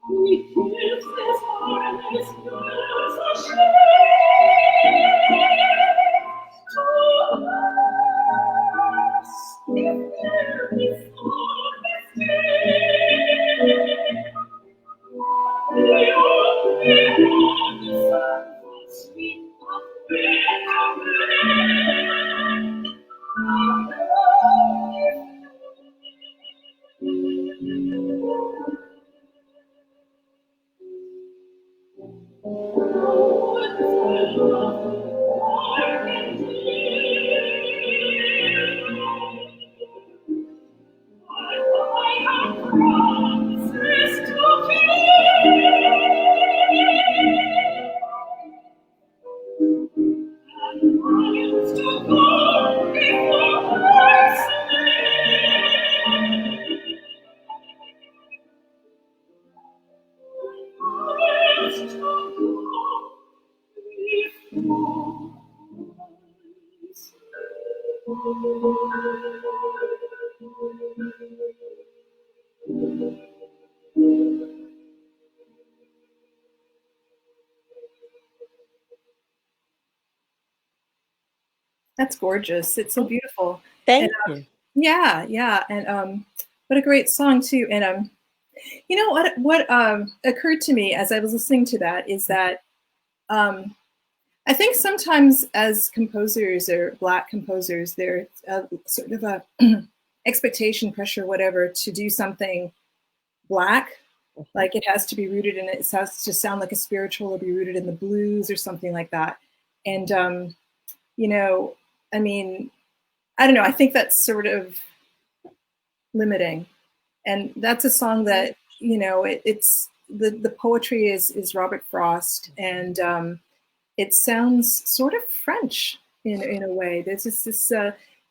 He gives his heart and his girls a shame to us if there is all mistake. The only one the sun will sweep up with a rain. That's gorgeous. It's so beautiful. Thank And, you. yeah, yeah, and what a great song too. And you know what occurred to me as I was listening to that is that I think sometimes as composers or Black composers, there's sort of a expectation, pressure, whatever, to do something Black. Like it has to be rooted in it has to sound like a spiritual or be rooted in the blues or something like that. And you know, I mean, I don't know. I think that's sort of limiting. And that's a song that, you know, it's the poetry is Robert Frost, and it sounds sort of French in a way. There's just this,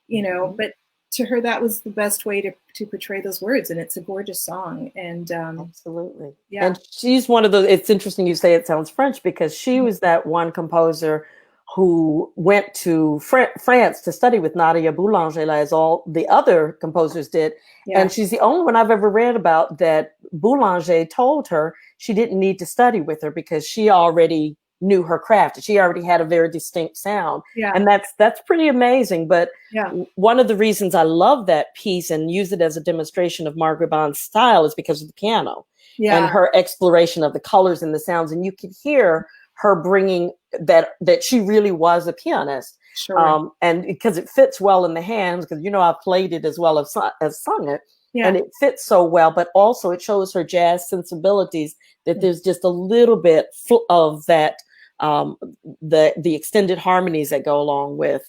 you know, but to her that was the best way to portray those words, and it's a gorgeous song. And Absolutely. yeah. And she's one of those, it's interesting you say it sounds French, because she was that one composer who went to France to study with Nadia Boulanger, as all the other composers did. Yeah. And she's the only one I've ever read about that Boulanger told her she didn't need to study with her because she already knew her craft. She already had a very distinct sound. Yeah. And that's pretty amazing. But yeah. One of the reasons I love that piece and use it as a demonstration of Margaret Bond's style is because of the piano. Yeah. And her exploration of the colors and the sounds. And you could hear her bringing that she really was a pianist. Sure. And because it fits well in the hands, because, you know, I've played it as well as sung it. Yeah. And it fits so well, but also it shows her jazz sensibilities, that there's just a little bit of that, the extended harmonies that go along with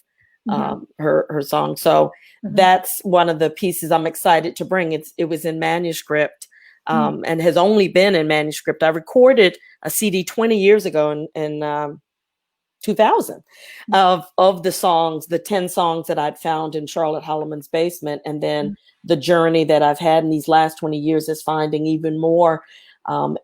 her song. So that's one of the pieces I'm excited to bring. It was in manuscript. And has only been in manuscript. I recorded a CD 20 years ago in 2000 of the songs, the 10 songs that I'd found in Charlotte Holloman's basement. And then the journey that I've had in these last 20 years is finding even more,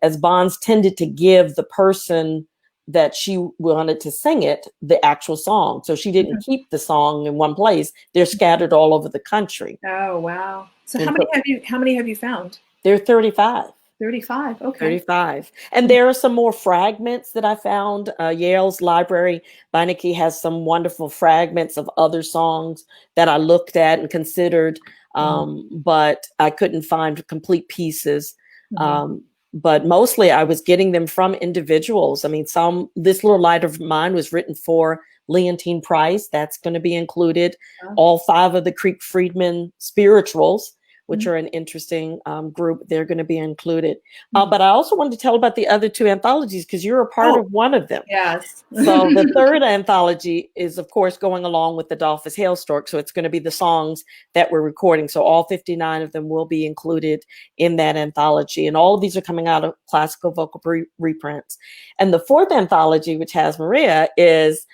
as Bonds tended to give the person that she wanted to sing it, the actual song. So she didn't keep the song in one place. They're scattered all over the country. Oh, wow. So And how many have you found? There are 35. 35. Okay. 35. And there are some more fragments that I found. Yale's library, Beinecke, has some wonderful fragments of other songs that I looked at and considered, but I couldn't find complete pieces. But mostly I was getting them from individuals. I mean, This Little Light of Mine was written for Leontine Price. That's going to be included. All 5 of the Creek Friedman spirituals, which are an interesting group, they're going to be included. But I also wanted to tell about the other 2 anthologies, because you're a part of one of them. Yes. So the 3rd anthology is, of course, going along with the Dolphus Hailstork. So it's going to be the songs that we're recording. So all 59 of them will be included in that anthology. And all of these are coming out of classical vocal reprints. And the 4th anthology, which has Maria, is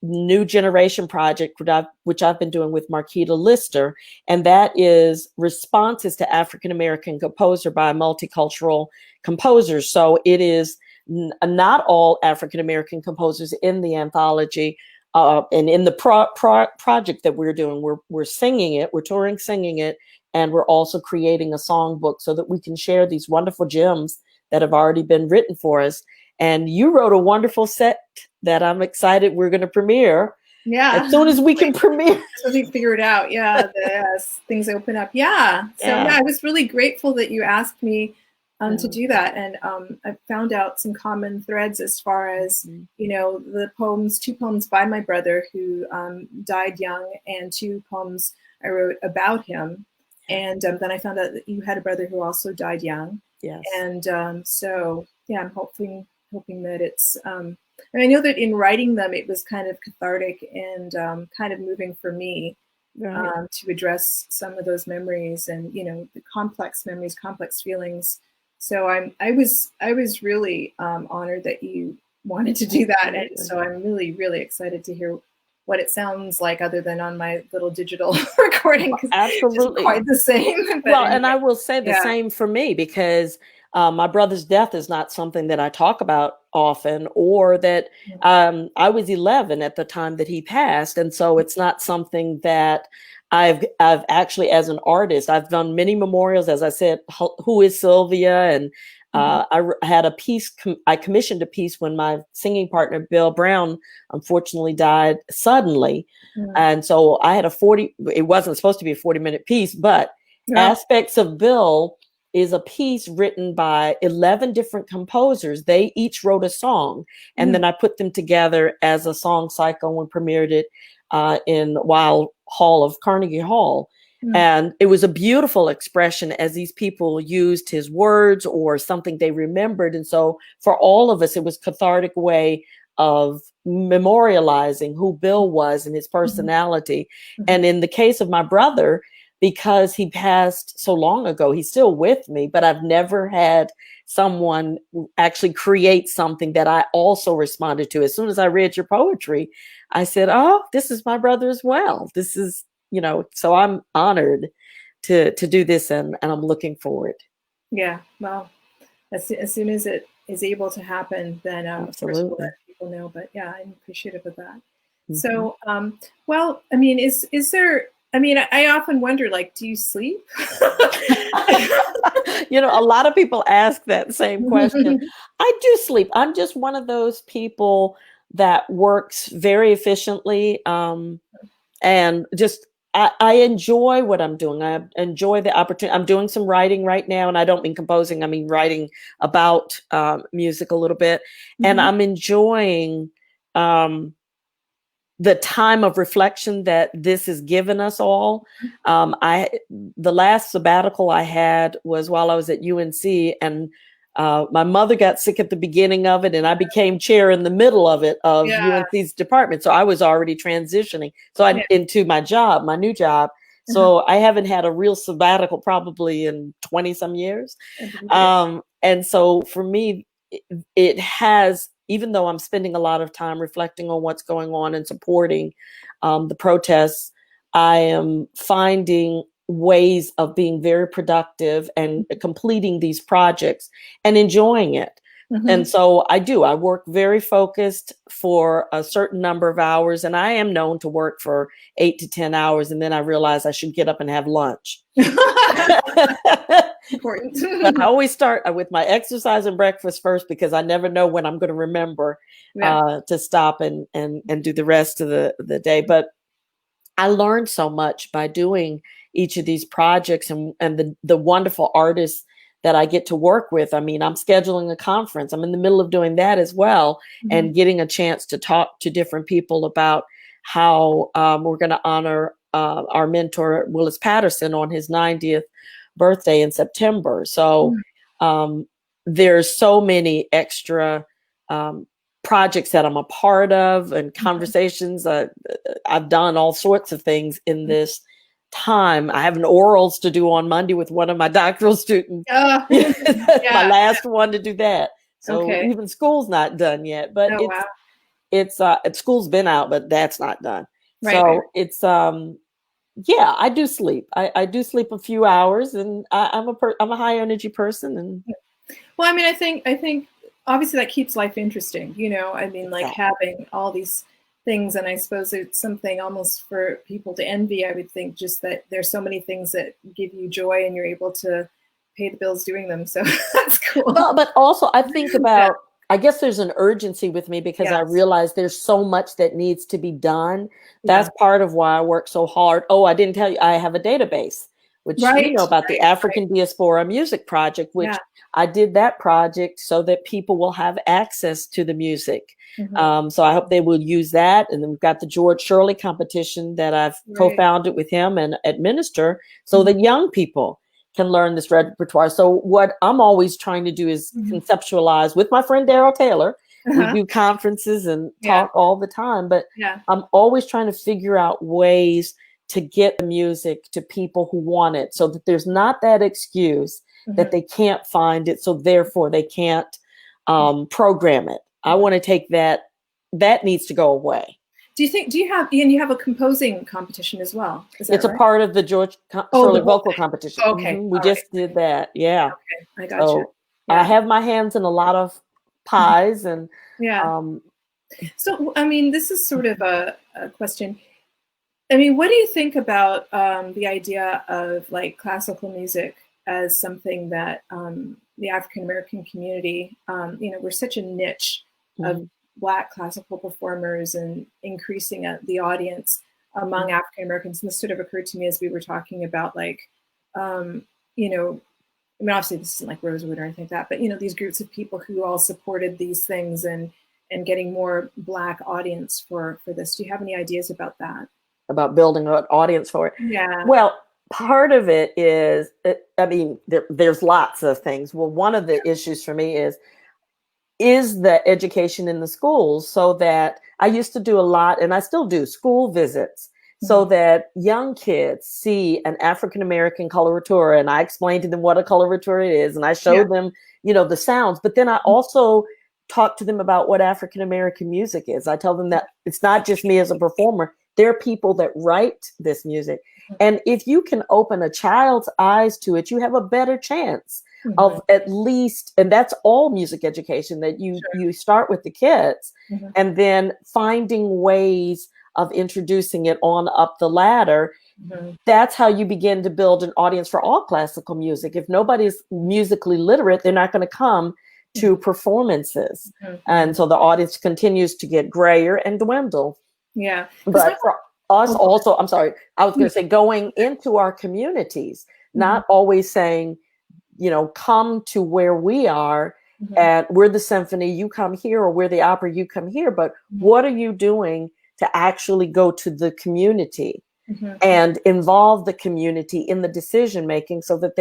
New Generation Project, which I've been doing with Marquita Lister, and that is responses to African American composer by multicultural composers. So it is not all African American composers in the anthology, and in the project that we're doing, we're singing it, we're touring singing it, and we're also creating a songbook so that we can share these wonderful gems that have already been written for us. And you wrote a wonderful set that I'm excited we're going to premiere. Yeah. As soon as we can premiere. As soon as we figure it out. Yeah. As things open up. Yeah. So yeah, I was really grateful that you asked me to do that. And I found out some common threads as far as, the poems, 2 poems by my brother who died young, and 2 poems I wrote about him. And then I found out that you had a brother who also died young. Yes. And so, yeah, I'm hoping that it's, and I know that in writing them, it was kind of cathartic and kind of moving for me to address some of those memories and, the complex memories, complex feelings. So I was really honored that you wanted to do that. And so I'm really, really excited to hear what it sounds like other than on my little digital recording. Absolutely. It's quite the same. Well, anyway, and I will say the same for me, because my brother's death is not something that I talk about often, or that I was 11 at the time that he passed. And so it's not something that I've actually, as an artist, I've done many memorials, as I said, Who is Sylvia? And I had a piece, I commissioned a piece when my singing partner, Bill Brown, unfortunately died suddenly. And so I had it wasn't supposed to be a 40-minute piece, but Aspects of Bill is a piece written by 11 different composers. They each wrote a song, and then I put them together as a song cycle and premiered it in Wild Hall of Carnegie Hall. And it was a beautiful expression as these people used his words or something they remembered. And so for all of us, it was a cathartic way of memorializing who Bill was and his personality. And in the case of my brother, because he passed so long ago, he's still with me, but I've never had someone actually create something that I also responded to. As soon as I read your poetry, I said, oh, this is my brother as well. This is, so I'm honored to do this, and I'm looking forward. Yeah, well, as soon as it is able to happen, then of course we'll let people know. But yeah, I'm appreciative of that. So, well, I mean, is there, I often wonder, like, do you sleep? A lot of people ask that same question. I do sleep. I'm just one of those people that works very efficiently. And just, I enjoy what I'm doing. I enjoy the opportunity. I'm doing some writing right now, and I don't mean composing. I mean writing about music a little bit. And I'm enjoying the time of reflection that this has given us all. The last sabbatical I had was while I was at UNC, and my mother got sick at the beginning of it, and I became chair in the middle of it, of UNC's department. So I was already transitioning into my new job. So I haven't had a real sabbatical probably in 20 some years. And so for me, it has, even though I'm spending a lot of time reflecting on what's going on and supporting the protests, I am finding ways of being very productive and completing these projects and enjoying it. And so I work very focused for a certain number of hours, and I am known to work for 8 to 10 hours. And then I realize I should get up and have lunch. Important. But I always start with my exercise and breakfast first, because I never know when I'm going to remember to stop and do the rest of the day. But I learned so much by doing each of these projects and the wonderful artists that I get to work with. I mean, I'm scheduling a conference. I'm in the middle of doing that as well, and getting a chance to talk to different people about how we're going to honor our mentor, Willis Patterson, on his 90th birthday in September. So there's so many extra projects that I'm a part of, and conversations. I've done all sorts of things in this time. I have an orals to do on Monday with one of my doctoral students. My last one to do that. So even school's not done yet, but it's school's been out, but that's not done. It's I do sleep. I do sleep a few hours, and I'm a high energy person. And well, I mean, I think obviously that keeps life interesting. You know, I mean, like having all these things, and I suppose it's something almost for people to envy. I would think just that there's so many things that give you joy, and you're able to pay the bills doing them. So that's cool. Well, but also I think about, I guess there's an urgency with me, because I realize there's so much that needs to be done. That's part of why I work so hard. Oh, I didn't tell you, I have a database, which you know about, the African Diaspora Music Project, which I did that project so that people will have access to the music. So I hope they will use that. And then we've got the George Shirley competition that I've co-founded with him and administer, so that young people can learn this repertoire. So what I'm always trying to do is conceptualize with my friend Daryl Taylor. We do conferences and talk all the time, but I'm always trying to figure out ways to get the music to people who want it, so that there's not that excuse that they can't find it, so therefore they can't program it. I want to take that needs to go away. Do you have a composing competition as well? It's a part of the George Shirley vocal competition. We just did that. Yeah. Okay. I got you. I have my hands in a lot of pies, and so, I mean, this is sort of a question. I mean, what do you think about the idea of like classical music as something that the African American community, we're such a niche of Black classical performers, and increasing the audience among African Americans. And this sort of occurred to me as we were talking about, like, I mean, obviously this isn't like Rosewood or anything like that, but these groups of people who all supported these things, and getting more Black audience for this. Do you have any ideas about that? About building an audience for it? Yeah. Well, part of it is, I mean, there's lots of things. Well, one of the issues for me is the education in the schools, so that I used to do a lot, and I still do, school visits, so that young kids see an African American coloratura, and I explain to them what a coloratura is, and I show them, the sounds. But then I also talk to them about what African American music is. I tell them that it's not just me as a performer. There are people that write this music. And if you can open a child's eyes to it, you have a better chance of at least, and that's all music education, that you start with the kids, and then finding ways of introducing it on up the ladder. That's how you begin to build an audience for all classical music. If nobody's musically literate, they're not going to come to performances. And so the audience continues to get grayer and dwindle. Yeah. But for us also, I'm sorry, I was going to say, going into our communities, not always saying, come to where we are, and we're the symphony, you come here, or we're the opera, you come here. But what are you doing to actually go to the community and involve the community in the decision making, so that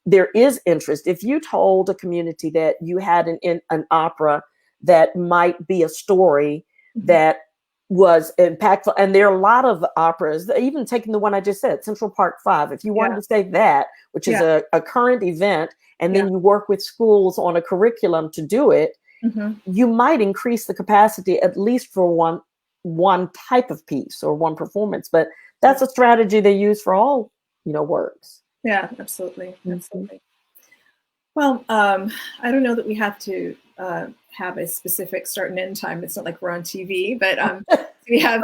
there is interest? If you told a community that you had an opera that might be a story that was impactful, and there are a lot of operas, even taking the one I just said, Central Park 5, if you wanted to say that, which is a current event, and then you work with schools on a curriculum to do it, you might increase the capacity at least for one type of piece or one performance. But that's a strategy they use for all works. Yeah, absolutely. Well, I don't know that we have to have a specific start and end time. It's not like we're on TV, but we have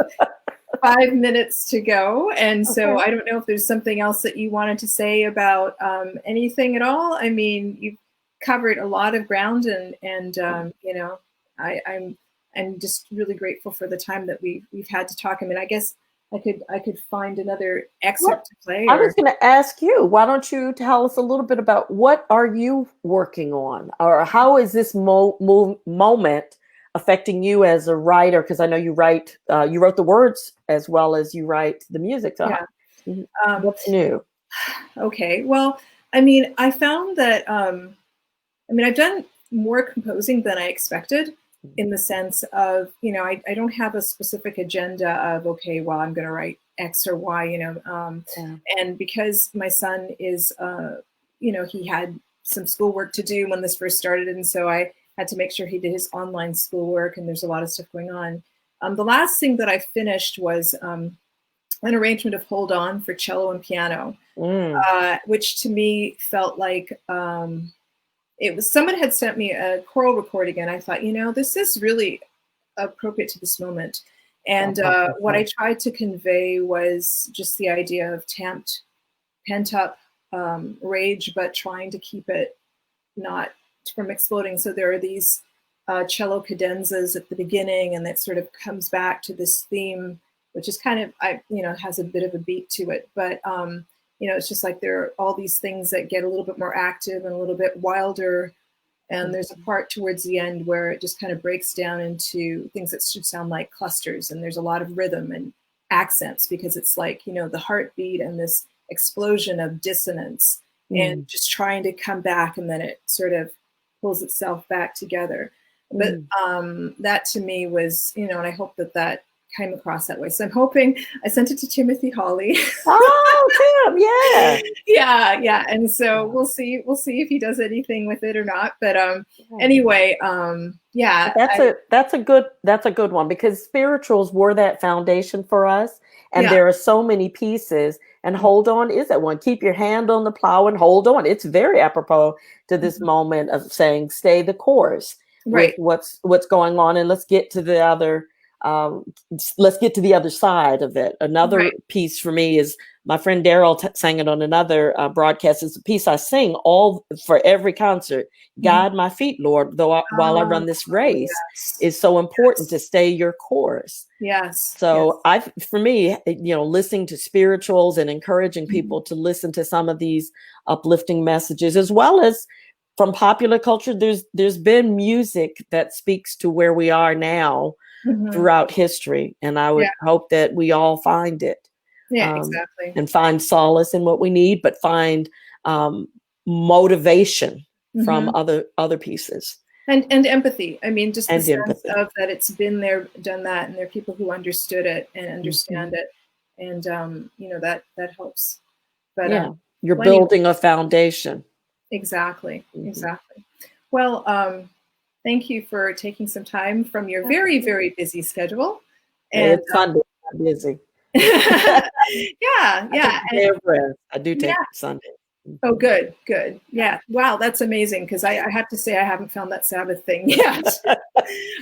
5 minutes to go. And so Okay. I don't know if there's something else that you wanted to say about anything at all. I mean, you've covered a lot of ground, and you know, I'm just really grateful for the time that we've had to talk. I mean, I guess I could find another What excerpt to play, I or was going to ask you, why don't you tell us a little bit about what are you working on, or how is this moment affecting you as a writer? Because I know you write, you wrote the words as well as you write the music. So yeah. Um, what's new? okay. Well, I mean, I found that I mean, I've done more composing than I expected, in the sense of, you know, I don't have a specific agenda of, okay, well, I'm going to write X or Y, you know. Yeah. And because my son is, you know, he had some schoolwork to do when this first started. And so I had to make sure he did his online schoolwork, and there's a lot of stuff going on. The last thing that I finished was an arrangement of Hold On for cello and piano, Mm. which to me felt like, it was, someone had sent me a choral recording, and I thought, you know, this is really appropriate to this moment. And what I tried to convey was just the idea of pent up rage, but trying to keep it not from exploding. So there are these cello cadenzas at the beginning, and that sort of comes back to this theme, which is kind of, you know, has a bit of a beat to it. But you know, it's just like there are all these things that get a little bit more active and a little bit wilder. And there's a part towards the end where it just kind of breaks down into things that should sound like clusters. And there's a lot of rhythm and accents, because it's like, you know, the heartbeat and this explosion of dissonance, and just trying to come back, and then it sort of pulls itself back together. But that to me was, you know, and I hope that that came across that way. So I'm hoping, I sent it to Timothy Hawley. Oh, Tim, yeah. Yeah. And so we'll see if he does anything with it or not. But anyway, yeah. That's a good one, because spirituals were that foundation for us, and Yeah. there are so many pieces. And Hold On is that one. Keep your hand on the plow and hold on. It's very apropos to this moment of saying, stay the course with Right. what's going on, and let's get to the other. Let's get to the other side of it. Another Right. piece for me is my friend Daryl sang it on another broadcast. It's a piece I sing all for every concert. Guide my feet, Lord, while I run this race. Yes. Is so important to stay your course. Yes. So for me, you know, listening to spirituals and encouraging people to listen to some of these uplifting messages, as well as from popular culture, there's been music that speaks to where we are now throughout history. And I would hope that we all find it. Yeah, exactly. And find solace in what we need, but find motivation from other pieces. And empathy. I mean, just the And sense empathy. of that it's been there, done that, and there are people who understood it and understand it. And you know, that helps. But Yeah, you're well, anyway, building a foundation. exactly. Well, thank you for taking some time from your very, very busy schedule. And It's Sunday. I'm busy. yeah. I do take Sunday. Oh, good. Yeah. Wow, that's amazing, because I have to say I haven't found that Sabbath thing yet.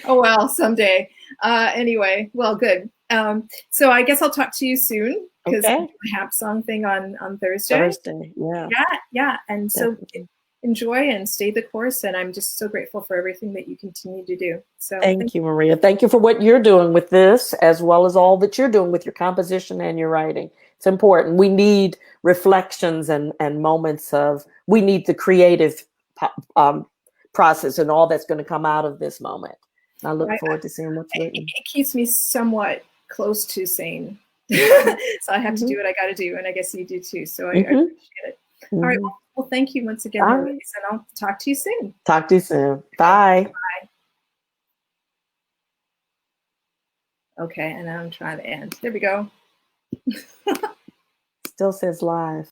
Oh well, someday. Anyway, well, good. So I guess I'll talk to you soon, because Okay. the HAP song thing on Thursday. Thursday, yeah. Yeah. And Definitely. So enjoy and stay the course. And I'm just so grateful for everything that you continue to do. So Thank you, Maria. Thank you for what you're doing with this, as well as all that you're doing with your composition and your writing. It's important. We need reflections and moments of, we need the creative process and all that's going to come out of this moment. I look forward to seeing what's written. It keeps me somewhat close to sane. So I have to do what I got to do. And I guess you do too. So I appreciate it. All right. Well, thank you once again, Louise, and I'll talk to you soon. Talk to you soon. Bye. Bye. Okay, and I'm trying to end. There we go. Still says live.